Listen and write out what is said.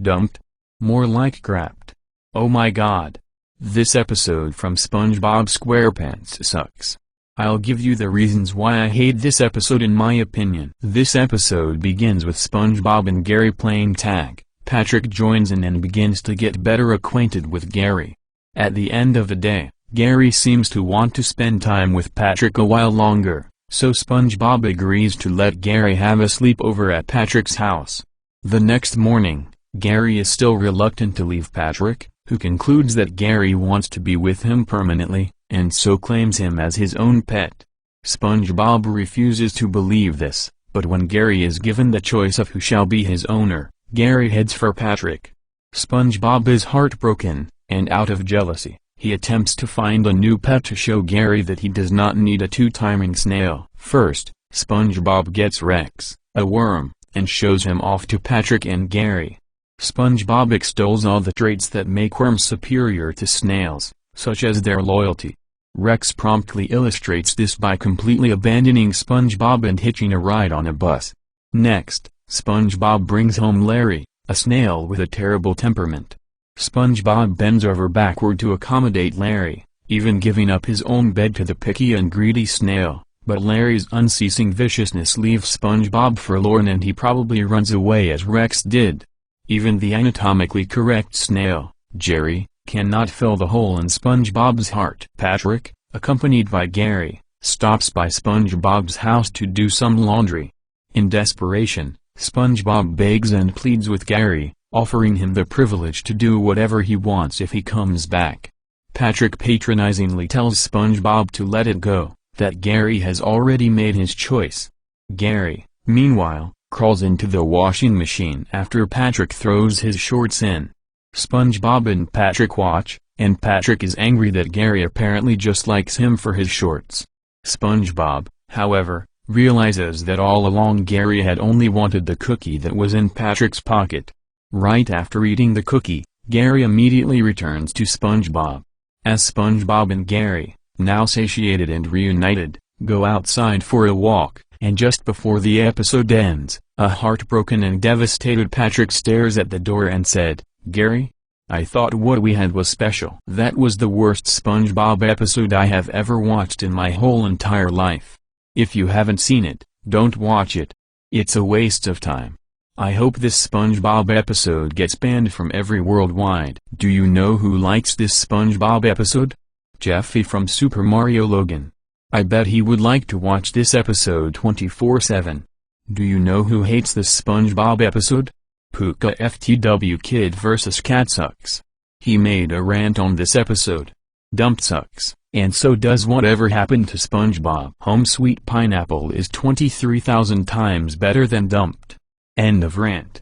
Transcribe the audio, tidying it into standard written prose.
Dumped? More like crapped. Oh my god. This episode from SpongeBob SquarePants sucks. I'll give you the reasons why I hate this episode in my opinion. This episode begins with SpongeBob and Gary playing tag. Patrick joins in and begins to get better acquainted with Gary. At the end of the day, Gary seems to want to spend time with Patrick a while longer, so SpongeBob agrees to let Gary have a sleepover at Patrick's house. The next morning, Gary is still reluctant to leave Patrick, who concludes that Gary wants to be with him permanently, and so claims him as his own pet. SpongeBob refuses to believe this, but when Gary is given the choice of who shall be his owner, Gary heads for Patrick. SpongeBob is heartbroken, and out of jealousy, he attempts to find a new pet to show Gary that he does not need a two-timing snail. First, SpongeBob gets Rex, a worm, and shows him off to Patrick and Gary. SpongeBob extols all the traits that make worms superior to snails, such as their loyalty. Rex promptly illustrates this by completely abandoning SpongeBob and hitching a ride on a bus. Next, SpongeBob brings home Larry, a snail with a terrible temperament. SpongeBob bends over backward to accommodate Larry, even giving up his own bed to the picky and greedy snail, but Larry's unceasing viciousness leaves SpongeBob forlorn and he probably runs away as Rex did. Even the anatomically correct snail, Jerry, cannot fill the hole in SpongeBob's heart. Patrick, accompanied by Gary, stops by SpongeBob's house to do some laundry. In desperation, SpongeBob begs and pleads with Gary, offering him the privilege to do whatever he wants if he comes back. Patrick patronizingly tells SpongeBob to let it go, that Gary has already made his choice. Gary, meanwhile, crawls into the washing machine after Patrick throws his shorts in. SpongeBob and Patrick watch, and Patrick is angry that Gary apparently just likes him for his shorts. SpongeBob, however, realizes that all along Gary had only wanted the cookie that was in Patrick's pocket. Right after eating the cookie, Gary immediately returns to SpongeBob. As SpongeBob and Gary, now satiated and reunited, go outside for a walk, and just before the episode ends, a heartbroken and devastated Patrick stares at the door and said, "Gary? I thought what we had was special." That was the worst SpongeBob episode I have ever watched in my whole entire life. If you haven't seen it, don't watch it. It's a waste of time. I hope this SpongeBob episode gets banned from every worldwide. Do you know who likes this SpongeBob episode? Jeffy from Super Mario Logan. I bet he would like to watch this episode 24/7. Do you know who hates this SpongeBob episode? Puka FTW Kid vs Cat sucks. He made a rant on this episode. Dumped sucks, and so does Whatever Happened to SpongeBob. Home Sweet Pineapple is 23,000 times better than Dumped. End of rant.